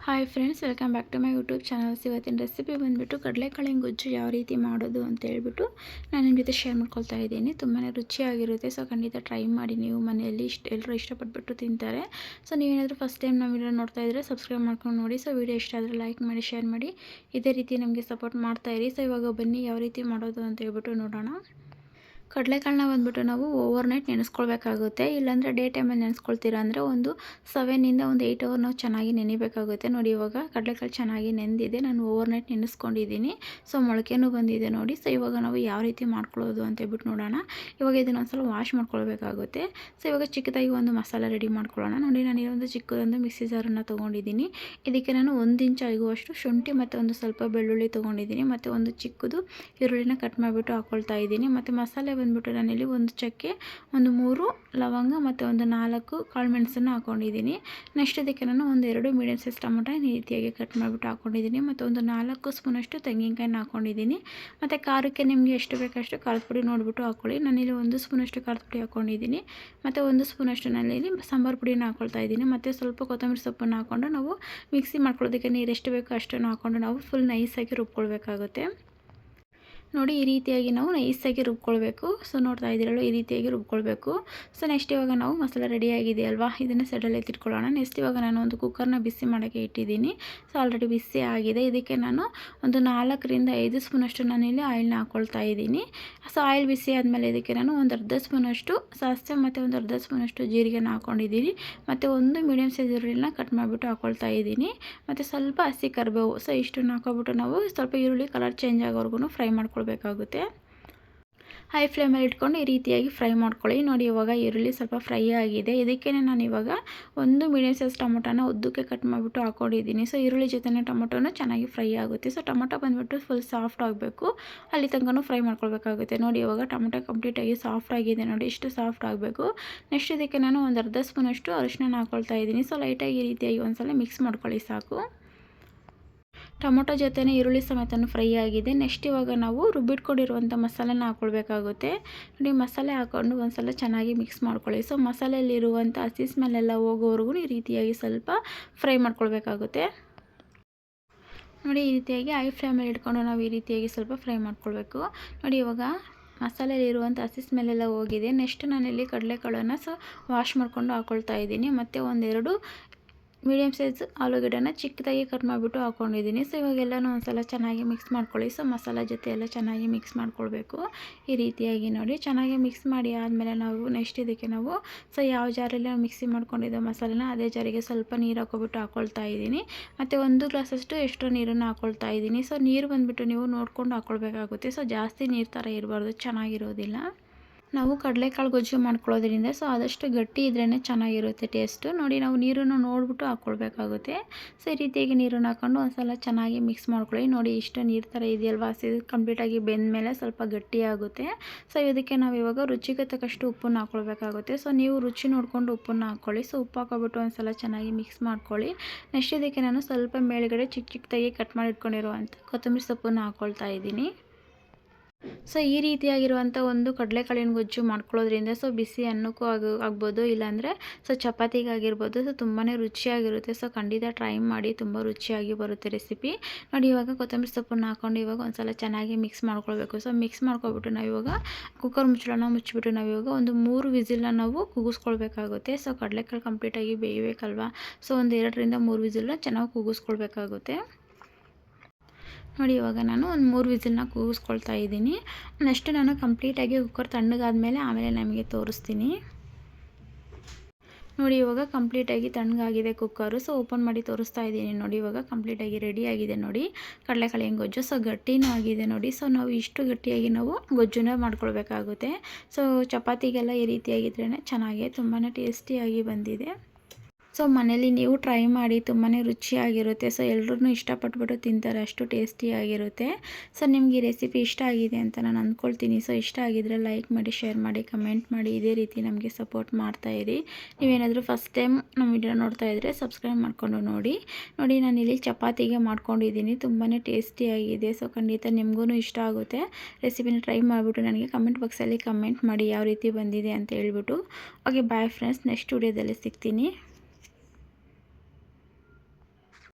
Hi friends, welcome back to my YouTube channels. ಇವತ್ತಿನ recipe ಬಂದುಬಿಟ್ಟು ಕಡಲೆಕಾಳಿನ ಗೊಜ್ಜು ಯಾವ ರೀತಿ ಮಾಡೋದು ಅಂತ ಹೇಳ್ಬಿಟ್ಟು ನಾನು ನಿಮ್ಮ ಜೊತೆ ಶೇರ್ ಮಾಡ್ಕೊಳ್ತಾ ಇದ್ದೀನಿ. ತುಂಬಾ ರುಚಿಯಾಗಿರುತ್ತೆ. ಸೊ ಖಂಡಿತ ಟ್ರೈ ಮಾಡಿ, ನೀವು ಮನೆಯಲ್ಲಿ ಎಲ್ಲರೂ ಇಷ್ಟಪಟ್ಬಿಟ್ಟು ತಿಂತಾರೆ. ಸೊ ನೀವೇನಾದರೂ ಫಸ್ಟ್ ಟೈಮ್ ನಮ್ಮ ವಿಡಿಯೋ ನೋಡ್ತಾ ಇದ್ದರೆ ಸಬ್ಸ್ಕ್ರೈಬ್ ಮಾಡ್ಕೊಂಡು ನೋಡಿ. ಸೊ ವಿಡಿಯೋ ಇಷ್ಟ ಆದರೆ ಲೈಕ್ ಮಾಡಿ, ಶೇರ್ ಮಾಡಿ, ಇದೇ ರೀತಿ ನಮಗೆ ಸಪೋರ್ಟ್ ಮಾಡ್ತಾಯಿರಿ. ಸೊ ಇವಾಗ ಬನ್ನಿ ಯಾವ ರೀತಿ ಮಾಡೋದು ಅಂತ ಹೇಳ್ಬಿಟ್ಟು ನೋಡೋಣ. ಕಡಲೆಕಾಳನ್ನ ಬಂದುಬಿಟ್ಟು ನಾವು ಓವರ್ ನೈಟ್ ನೆನೆಸ್ಕೊಳ್ಬೇಕಾಗುತ್ತೆ. ಇಲ್ಲಾಂದರೆ ಡೇ ಟೈಮಲ್ಲಿ ನೆನೆಸ್ಕೊಳ್ತೀರಾ ಅಂದರೆ ಒಂದು 7 ಒಂದು 8 ಅವರ್ ನಾವು ಚೆನ್ನಾಗಿ ನೆನೆಬೇಕಾಗುತ್ತೆ. ನೋಡಿ, ಇವಾಗ ಕಡಲೆಕಾಳು ಚೆನ್ನಾಗಿ ನೆಂದಿದೆ. ನಾನು ಓವರ್ ನೈಟ್ ನೆನೆಸ್ಕೊಂಡಿದ್ದೀನಿ. ಸೊ ಮೊಳಕೆನೂ ಬಂದಿದೆ ನೋಡಿ. ಸೊ ಇವಾಗ ನಾವು ಯಾವ ರೀತಿ ಮಾಡ್ಕೊಳ್ಳೋದು ಅಂತ ಹೇಳ್ಬಿಟ್ಟು ನೋಡೋಣ. ಇವಾಗ ಇದನ್ನು ಒಂದ್ಸಲ ವಾಶ್ ಮಾಡ್ಕೊಳ್ಬೇಕಾಗುತ್ತೆ. ಸೊ ಇವಾಗ ಚಿಕ್ಕದಾಗಿ ಒಂದು ಮಸಾಲ ರೆಡಿ ಮಾಡ್ಕೊಳ್ಳೋಣ. ನೋಡಿ, ನಾನು ಒಂದು ಚಿಕ್ಕದೊಂದು ಮಿಕ್ಸಿ ಜಾರನ್ನು ತೊಗೊಂಡಿದ್ದೀನಿ. ಇದಕ್ಕೆ ನಾನು 1 ಇಂಚ್ ಆಗುವಷ್ಟು ಶುಂಠಿ ಮತ್ತು ಒಂದು ಸ್ವಲ್ಪ ಬೆಳ್ಳುಳ್ಳಿ ತೊಗೊಂಡಿದ್ದೀನಿ. ಮತ್ತು ಒಂದು ಚಿಕ್ಕದು ಈರುಳ್ಳಿನ ಕಟ್ ಮಾಡಿಬಿಟ್ಟು ಹಾಕ್ಕೊಳ್ತಾ ಇದ್ದೀನಿ. ಮತ್ತು ಮಸಾಲೆ ಬಂದುಬಿಟ್ಟು ನಾನಿಲ್ಲಿ ಒಂದು ಚಕ್ಕೆ, ಒಂದು 3 ಲವಂಗ ಮತ್ತು ಒಂದು 4 ಕಾಳು ಮೆಣಸನ್ನು ಹಾಕ್ಕೊಂಡಿದ್ದೀನಿ. ನೆಕ್ಸ್ಟ್ ಇದಕ್ಕೆ ನಾನು ಒಂದು 2 ಮೀಡಿಯಮ್ ಸೈಜ್ ಟೊಮೊಟೊ ಈ ರೀತಿಯಾಗಿ ಕಟ್ ಮಾಡಿಬಿಟ್ಟು ಹಾಕ್ಕೊಂಡಿದ್ದೀನಿ. ಮತ್ತು ಒಂದು 4 ಸ್ಪೂನಷ್ಟು ತೆಂಗಿನಕಾಯಿನ ಹಾಕ್ಕೊಂಡಿದ್ದೀನಿ. ಮತ್ತು ಖಾರಕ್ಕೆ ನಿಮಗೆ ಎಷ್ಟು ಬೇಕಷ್ಟು ಖಾರದ ಪುಡಿ ನೋಡಿಬಿಟ್ಟು ಹಾಕ್ಕೊಳ್ಳಿ. ನಾನಿಲ್ಲಿ 1 ಸ್ಪೂನಷ್ಟು ಖಾರದ ಪುಡಿ ಹಾಕ್ಕೊಂಡಿದ್ದೀನಿ. ಮತ್ತು 1 ಸ್ಪೂನಷ್ಟು ನಾನಿಲ್ಲಿ ಸಾಂಬಾರು ಪುಡಿನ ಹಾಕ್ಕೊಳ್ತಾ ಇದ್ದೀನಿ. ಮತ್ತು ಸ್ವಲ್ಪ ಕೊತ್ತಂಬರಿ ಸೊಪ್ಪನ್ನು ಹಾಕ್ಕೊಂಡು ನಾವು ಮಿಕ್ಸಿ ಮಾಡ್ಕೊಳ್ಳೋದಕ್ಕೆ ನೀರು ಎಷ್ಟು ಬೇಕೋ ಅಷ್ಟನ್ನು ಹಾಕ್ಕೊಂಡು ನಾವು ಫುಲ್ ನೈಸಾಗಿ ರುಬ್ಕೊಳ್ಬೇಕಾಗುತ್ತೆ. ನೋಡಿ, ಈ ರೀತಿಯಾಗಿ ನಾವು ನೈಸಾಗಿ ರುಬ್ಕೊಳ್ಬೇಕು. ಸೊ ನೋಡ್ತಾ ಇದ್ದೀರಲ್ಲ, ಈ ರೀತಿಯಾಗಿ ರುಬ್ಕೊಳ್ಬೇಕು. ಸೊ ನೆಕ್ಸ್ಟ್ ಇವಾಗ ನಾವು ಮಸಾಲೆ ರೆಡಿಯಾಗಿದೆ ಅಲ್ವಾ, ಇದನ್ನು ಸೈಡಲ್ಲಿ ಎತ್ತಿಟ್ಕೊಳ್ಳೋಣ. ನೆಕ್ಸ್ಟ್ ಇವಾಗ ನಾನು ಒಂದು ಕುಕ್ಕರ್ನ ಬಿಸಿ ಮಾಡೋಕ್ಕೆ ಇಟ್ಟಿದ್ದೀನಿ. ಸೊ ಆಲ್ರೆಡಿ ಬಿಸಿ ಆಗಿದೆ. ಇದಕ್ಕೆ ನಾನು ಒಂದು 4 ರಿಂದ 5 ಸ್ಪೂನಷ್ಟು ನಾನಿಲ್ಲಿ ಆಯಿಲ್ನ ಹಾಕ್ಕೊಳ್ತಾ ಇದ್ದೀನಿ. ಸೊ ಆಯಿಲ್ ಬಿಸಿ ಆದಮೇಲೆ ಇದಕ್ಕೆ ನಾನು ಒಂದು ಅರ್ಧ ಸ್ಪೂನಷ್ಟು ಸಾಸಿವೆ ಮತ್ತು ಒಂದು ಅರ್ಧ ಸ್ಪೂನಷ್ಟು ಜೀರಿಗೆನ ಹಾಕ್ಕೊಂಡಿದ್ದೀನಿ. ಮತ್ತು ಒಂದು ಮೀಡಿಯಮ್ ಸೈಜ್ ಈರುಳ್ಳಿನ ಕಟ್ ಮಾಡಿಬಿಟ್ಟು ಹಾಕ್ಕೊಳ್ತಾ ಇದ್ದೀನಿ. ಮತ್ತು ಸ್ವಲ್ಪ ಹಸಿ ಕರಿಬೇವು. ಸೊ ಇಷ್ಟನ್ನು ಹಾಕ್ಕೊಬಿಟ್ಟು ನಾವು ಸ್ವಲ್ಪ ಈರುಳ್ಳಿ ಕಲರ್ ಚೇಂಜ್ ಆಗೋವರೆಗೂ ಫ್ರೈ ಮಾಡ್ಕೊಳ್ಬೇಕಾಗುತ್ತೆ. ಹೈ ಫ್ಲೇಮಲ್ಲಿ ಇಟ್ಕೊಂಡು ಈ ರೀತಿಯಾಗಿ ಫ್ರೈ ಮಾಡ್ಕೊಳ್ಳಿ. ನೋಡಿ, ಇವಾಗ ಈರುಳ್ಳಿ ಸ್ವಲ್ಪ ಫ್ರೈ ಆಗಿದೆ. ಇದಕ್ಕೆ ನಾನು ಇವಾಗ ಒಂದು ಮೀಡಿಯಮ್ ಸೈಜ್ ಟೊಮೊಟೊನ ಉದ್ದಕ್ಕೆ ಕಟ್ ಮಾಡಿಬಿಟ್ಟು ಹಾಕ್ಕೊಂಡಿದ್ದೀನಿ. ಸೊ ಈರುಳ್ಳಿ ಜೊತೆನೇ ಟೊಮೊಟೊನ ಚೆನ್ನಾಗಿ ಫ್ರೈ ಆಗುತ್ತೆ. ಸೊ ಟೊಮೊಟೊ ಬಂದುಬಿಟ್ಟು ಫುಲ್ ಸಾಫ್ಟ್ ಆಗಬೇಕು, ಅಲ್ಲಿ ತನಕ ಫ್ರೈ ಮಾಡ್ಕೊಳ್ಬೇಕಾಗುತ್ತೆ. ನೋಡಿ, ಇವಾಗ ಟೊಮೊಟೊ ಕಂಪ್ಲೀಟಾಗಿ ಸಾಫ್ಟ್ ಆಗಿದೆ. ನೋಡಿ, ಇಷ್ಟು ಸಾಫ್ಟ್ ಆಗಬೇಕು. ನೆಕ್ಸ್ಟ್ ಇದಕ್ಕೆ ನಾನು ಒಂದು ಅರ್ಧ ಸ್ಪೂನಷ್ಟು ಅರಿಶಿನ ಹಾಕ್ಕೊಳ್ತಾ ಇದ್ದೀನಿ. ಸೊ ಲೈಟಾಗಿ ಈ ರೀತಿಯಾಗಿ ಒಂದ್ಸಲ ಮಿಕ್ಸ್ ಮಾಡ್ಕೊಳ್ಳಿ ಸಾಕು. ಟೊಮೊಟೊ ಜೊತೆನೇ ಈರುಳ್ಳಿ ಸಮೇತನೂ ಫ್ರೈ ಆಗಿದೆ. ನೆಕ್ಸ್ಟ್ ಇವಾಗ ನಾವು ರುಬ್ಬಿಟ್ಕೊಂಡಿರುವಂಥ ಮಸಾಲೆನ ಹಾಕ್ಕೊಳ್ಬೇಕಾಗುತ್ತೆ. ನೋಡಿ, ಮಸಾಲೆ ಹಾಕ್ಕೊಂಡು ಒಂದ್ಸಲ ಚೆನ್ನಾಗಿ ಮಿಕ್ಸ್ ಮಾಡ್ಕೊಳ್ಳಿ. ಸೊ ಮಸಾಲೆಯಲ್ಲಿರುವಂಥ ಹಸಿ ಸ್ಮೆಲ್ಲೆಲ್ಲ ಹೋಗೋವರೆಗೂ ಈ ರೀತಿಯಾಗಿ ಸ್ವಲ್ಪ ಫ್ರೈ ಮಾಡ್ಕೊಳ್ಬೇಕಾಗುತ್ತೆ. ನೋಡಿ, ಈ ರೀತಿಯಾಗಿ ಹೈ ಫ್ಲೇಮಲ್ಲಿ ಇಟ್ಕೊಂಡು ನಾವು ಈ ರೀತಿಯಾಗಿ ಸ್ವಲ್ಪ ಫ್ರೈ ಮಾಡ್ಕೊಳ್ಬೇಕು. ನೋಡಿ, ಇವಾಗ ಮಸಾಲೆಯಲ್ಲಿರುವಂಥ ಹಸಿ ಸ್ಮೆಲ್ಲೆಲ್ಲ ಹೋಗಿದೆ. ನೆಕ್ಸ್ಟ್ ನಾನಿಲ್ಲಿ ಕಡಲೆಕಾಳನ್ನು ವಾಶ್ ಮಾಡ್ಕೊಂಡು ಹಾಕ್ಕೊಳ್ತಾ ಇದ್ದೀನಿ. ಮತ್ತು ಒಂದೆರಡು ಮೀಡಿಯಮ್ ಸೈಜ್ ಆಲೂಗಡ್ಡೆನ ಚಿಕ್ಕದಾಗಿ ಕಟ್ ಮಾಡಿಬಿಟ್ಟು ಹಾಕ್ಕೊಂಡಿದ್ದೀನಿ. ಸೊ ಇವಾಗೆಲ್ಲನೂ ಒಂದ್ಸಲ ಚೆನ್ನಾಗಿ ಮಿಕ್ಸ್ ಮಾಡ್ಕೊಳ್ಳಿ. ಸೊ ಮಸಾಲೆ ಜೊತೆ ಎಲ್ಲ ಚೆನ್ನಾಗಿ ಮಿಕ್ಸ್ ಮಾಡ್ಕೊಳ್ಬೇಕು. ಈ ರೀತಿಯಾಗಿ ನೋಡಿ, ಚೆನ್ನಾಗಿ ಮಿಕ್ಸ್ ಮಾಡಿ ಆದಮೇಲೆ ನಾವು ನೆಕ್ಸ್ಟ್ ಇದಕ್ಕೆ ನಾವು ಯಾವ ಜಾರಲ್ಲಿ ನಾವು ಮಿಕ್ಸಿ ಮಾಡ್ಕೊಂಡಿದ್ದೋ ಮಸಾಲೆನ ಅದೇ ಜಾರಿಗೆ ಸ್ವಲ್ಪ ನೀರು ಹಾಕ್ಕೊಬಿಟ್ಟು ಹಾಕ್ಕೊಳ್ತಾ ಇದ್ದೀನಿ. ಮತ್ತು 1 ಗ್ಲಾಸಷ್ಟು ಎಕ್ಸ್ಟ್ರಾ ನೀರನ್ನು ಹಾಕ್ಕೊಳ್ತಾ ಇದ್ದೀನಿ. ಸೊ ನೀರು ಬಂದುಬಿಟ್ಟು ನೀವು ನೋಡ್ಕೊಂಡು ಹಾಕ್ಕೊಳ್ಬೇಕಾಗುತ್ತೆ. ಸೊ ಜಾಸ್ತಿ ನೀರು ಥರ ಇರಬಾರ್ದು, ಚೆನ್ನಾಗಿರೋದಿಲ್ಲ. ನಾವು ಕಡಲೆಕಾಳು ಗೊಜ್ಜು ಮಾಡ್ಕೊಳ್ಳೋದ್ರಿಂದ ಸೊ ಆದಷ್ಟು ಗಟ್ಟಿ ಇದ್ರೇ ಚೆನ್ನಾಗಿರುತ್ತೆ ಟೇಸ್ಟು. ನೋಡಿ, ನಾವು ನೀರನ್ನು ನೋಡಿಬಿಟ್ಟು ಹಾಕ್ಕೊಳ್ಬೇಕಾಗುತ್ತೆ. ಸೊ ಈ ರೀತಿಯಾಗಿ ನೀರನ್ನು ಹಾಕ್ಕೊಂಡು ಒಂದ್ಸಲ ಚೆನ್ನಾಗಿ ಮಿಕ್ಸ್ ಮಾಡ್ಕೊಳ್ಳಿ. ನೋಡಿ, ಇಷ್ಟು ನೀರು ಥರ ಇದೆಯಲ್ವಾ, ಕಂಪ್ಲೀಟಾಗಿ ಬೆಂದ ಮೇಲೆ ಸ್ವಲ್ಪ ಗಟ್ಟಿಯಾಗುತ್ತೆ. ಸೊ ಇದಕ್ಕೆ ನಾವು ಇವಾಗ ರುಚಿಗೆ ತಕ್ಕಷ್ಟು ಉಪ್ಪನ್ನು ಹಾಕ್ಕೊಳ್ಬೇಕಾಗುತ್ತೆ. ಸೊ ನೀವು ರುಚಿ ನೋಡಿಕೊಂಡು ಉಪ್ಪನ್ನು ಹಾಕ್ಕೊಳ್ಳಿ. ಸೊ ಉಪ್ಪು ಹಾಕ್ಕೊಬಿಟ್ಟು ಒಂದ್ಸಲ ಚೆನ್ನಾಗಿ ಮಿಕ್ಸ್ ಮಾಡ್ಕೊಳ್ಳಿ. ನೆಕ್ಸ್ಟ್ ಇದಕ್ಕೆ ನಾನು ಸ್ವಲ್ಪ ಮೇಲ್ಗಡೆ ಚಿಕ್ಕದಾಗಿ ಕಟ್ ಮಾಡಿ ಇಟ್ಕೊಂಡಿರುವಂಥ ಕೊತ್ತಂಬರಿ ಸೊಪ್ಪನ್ನು ಹಾಕ್ಕೊಳ್ತಾ ಇದ್ದೀನಿ. ಸೊ ಈ ರೀತಿಯಾಗಿರುವಂಥ ಒಂದು ಕಡಲೆಕಾಳಿನ ಗೊಜ್ಜು ಮಾಡ್ಕೊಳ್ಳೋದ್ರಿಂದ ಸೊ ಬಿಸಿ ಅನ್ನಕ್ಕೂ ಆಗ್ಬೋದು, ಇಲ್ಲಾಂದರೆ ಸೊ ಚಪಾತಿಗಾಗಿರ್ಬೋದು. ಸೊ ತುಂಬಾ ರುಚಿಯಾಗಿರುತ್ತೆ. ಸೊ ಖಂಡಿತ ಟ್ರೈ ಮಾಡಿ, ತುಂಬ ರುಚಿಯಾಗಿ ಬರುತ್ತೆ ರೆಸಿಪಿ. ನೋಡಿ, ಇವಾಗ ಕೊತ್ತಂಬರಿ ಸೊಪ್ಪನ್ನು ಹಾಕ್ಕೊಂಡು ಇವಾಗ ಒಂದ್ಸಲ ಚೆನ್ನಾಗಿ ಮಿಕ್ಸ್ ಮಾಡ್ಕೊಳ್ಬೇಕು. ಸೊ ಮಿಕ್ಸ್ ಮಾಡ್ಕೊಬಿಟ್ಟು ನಾವಿವಾಗ ಕುಕ್ಕರ್ ಮುಚ್ಚಳನ ಮುಚ್ಚಿಬಿಟ್ಟು ನಾವಿವಾಗ ಒಂದು 3 ವಿಸಿಲ್ನ ನಾವು ಕೂಗಿಸ್ಕೊಳ್ಬೇಕಾಗುತ್ತೆ. ಸೊ ಕಡಲೆಕಾಳು ಕಂಪ್ಲೀಟಾಗಿ ಬೇಯಬೇಕಲ್ವ. ಸೊ ಒಂದು 2 ರಿಂದ 3 ವಿಸಿಲ್ನ ಚೆನ್ನಾಗಿ ಕೂಗಿಸ್ಕೊಳ್ಬೇಕಾಗುತ್ತೆ. ನೋಡಿ, ಇವಾಗ ನಾನು ಒಂದು 3 ವಿಸಿಲ್ನ ಕೂಗಿಸ್ಕೊಳ್ತಾ ಇದ್ದೀನಿ. ನೆಕ್ಸ್ಟ್ ನಾನು ಕಂಪ್ಲೀಟಾಗಿ ಕುಕ್ಕರ್ ತಣ್ಣಗಾದ್ಮೇಲೆ ಆಮೇಲೆ ನಮಗೆ ತೋರಿಸ್ತೀನಿ. ನೋಡಿ, ಇವಾಗ ಕಂಪ್ಲೀಟಾಗಿ ತಣ್ಣಗಾಗಿದೆ ಕುಕ್ಕರು. ಸೊ ಓಪನ್ ಮಾಡಿ ತೋರಿಸ್ತಾ ಇದ್ದೀನಿ. ನೋಡಿ, ಇವಾಗ ಕಂಪ್ಲೀಟಾಗಿ ರೆಡಿಯಾಗಿದೆ. ನೋಡಿ, ಕಡಲೆಕಾಳಿನ ಗೊಜ್ಜು ಸೊ ಗಟ್ಟಿನೂ ಆಗಿದೆ. ನೋಡಿ, ಸೊ ನಾವು ಇಷ್ಟು ಗಟ್ಟಿಯಾಗಿ ನಾವು ಗೊಜ್ಜನ್ನ ಮಾಡ್ಕೊಳ್ಬೇಕಾಗುತ್ತೆ. ಸೊ ಚಪಾತಿಗೆಲ್ಲ ಈ ರೀತಿಯಾಗಿದ್ರೇ ಚೆನ್ನಾಗಿ ತುಂಬಾ ಟೇಸ್ಟಿಯಾಗಿ ಬಂದಿದೆ. ಸೊ ಮನೇಲಿ ನೀವು ಟ್ರೈ ಮಾಡಿ, ತುಂಬಾ ರುಚಿಯಾಗಿರುತ್ತೆ. ಸೊ ಎಲ್ಲರೂ ಇಷ್ಟಪಟ್ಬಿಟ್ಟು ತಿಂತಾರೆ, ಅಷ್ಟು ಟೇಸ್ಟಿಯಾಗಿರುತ್ತೆ. ಸೊ ನಿಮ್ಗೆ ಈ ರೆಸಿಪಿ ಇಷ್ಟ ಆಗಿದೆ ಅಂತ ನಾನು ಅಂದ್ಕೊಳ್ತೀನಿ. ಸೊ ಇಷ್ಟ ಆಗಿದ್ರೆ ಲೈಕ್ ಮಾಡಿ, ಶೇರ್ ಮಾಡಿ, ಕಮೆಂಟ್ ಮಾಡಿ, ಇದೇ ರೀತಿ ನಮಗೆ ಸಪೋರ್ಟ್ ಮಾಡ್ತಾಯಿರಿ. ನೀವೇನಾದರೂ ಫಸ್ಟ್ ಟೈಮ್ ನಮ್ಮ ವಿಡಿಯೋ ನೋಡ್ತಾ ಇದ್ದರೆ ಸಬ್ಸ್ಕ್ರೈಬ್ ಮಾಡಿಕೊಂಡು ನೋಡಿ. ನೋಡಿ, ನಾನಿಲ್ಲಿ ಚಪಾತಿಗೆ ಮಾಡ್ಕೊಂಡಿದ್ದೀನಿ, ತುಂಬಾ ಟೇಸ್ಟಿಯಾಗಿದೆ. ಸೊ ಖಂಡಿತ ನಿಮಗೂ ಇಷ್ಟ ಆಗುತ್ತೆ. ರೆಸಿಪಿನ ಟ್ರೈ ಮಾಡಿಬಿಟ್ಟು ನನಗೆ ಕಮೆಂಟ್ ಬಾಕ್ಸಲ್ಲಿ ಕಮೆಂಟ್ ಮಾಡಿ ಯಾವ ರೀತಿ ಬಂದಿದೆ ಅಂತ ಹೇಳ್ಬಿಟ್ಟು. ಓಕೆ, ಬಾಯ್ ಫ್ರೆಂಡ್ಸ್, ನೆಕ್ಸ್ಟ್ ವಿಡಿಯೋದಲ್ಲಿ ಸಿಗ್ತೀನಿ.